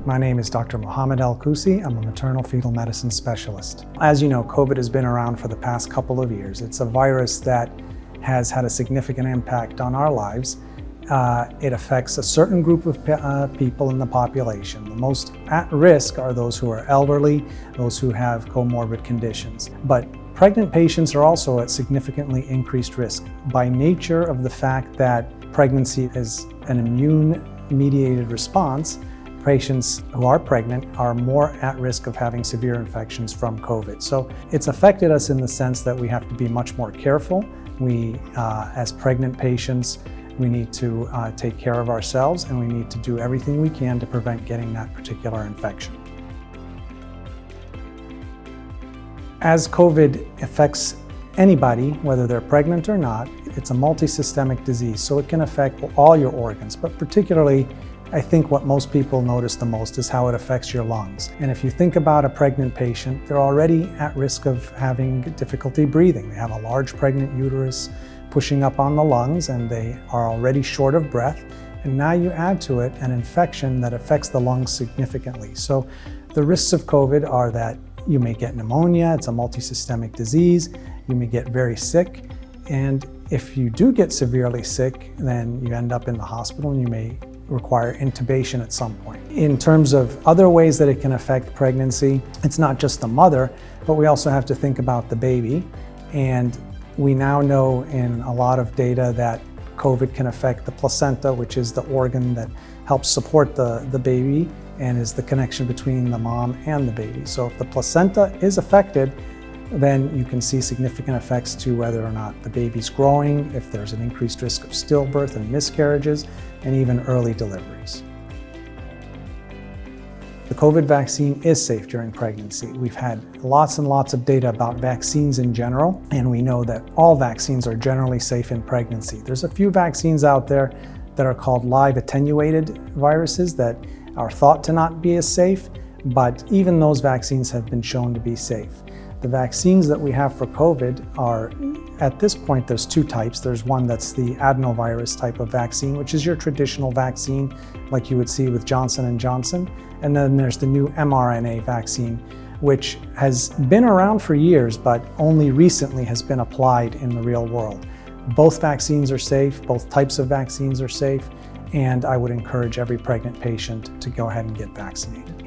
My name is Dr. Mohammed Elkousy. I'm a maternal fetal medicine specialist. As you know, COVID has been around for the past couple of years. It's a virus that has had a significant impact on our lives. It affects a certain group of people in the population. The most at risk are those who are elderly, those who have comorbid conditions. But pregnant patients are also at significantly increased risk by nature of the fact that pregnancy is an immune-mediated response. Patients who are pregnant are more at risk of having severe infections from COVID. So it's affected us in the sense that we have to be much more careful. We, as pregnant patients, we need to take care of ourselves, and we need to do everything we can to prevent getting that particular infection. As COVID affects anybody, whether they're pregnant or not, it's a multisystemic disease, so it can affect all your organs, but particularly I think what most people notice the most is how it affects your lungs. And if you think about a pregnant patient, they're already at risk of having difficulty breathing. They have a large pregnant uterus pushing up on the lungs, and they are already short of breath. And now you add to it an infection that affects the lungs significantly. So the risks of COVID are that you may get pneumonia, it's a multisystemic disease, you may get very sick, and if you do get severely sick, then you end up in the hospital and you may require intubation at some point. In terms of other ways that it can affect pregnancy, it's not just the mother, but we also have to think about the baby. And we now know in a lot of data that COVID can affect the placenta, which is the organ that helps support the baby and is the connection between the mom and the baby. So if the placenta is affected, then you can see significant effects to whether or not the baby's growing, if there's an increased risk of stillbirth and miscarriages, and even early deliveries. The COVID vaccine is safe during pregnancy. We've had lots and lots of data about vaccines in general, and we know that all vaccines are generally safe in pregnancy. There's a few vaccines out there that are called live attenuated viruses that are thought to not be as safe, but even those vaccines have been shown to be safe. The vaccines that we have for COVID are, at this point, there's two types. There's one that's the adenovirus type of vaccine, which is your traditional vaccine like you would see with Johnson & Johnson. And then there's the new mRNA vaccine, which has been around for years, but only recently has been applied in the real world. Both vaccines are safe, both types of vaccines are safe, and I would encourage every pregnant patient to go ahead and get vaccinated.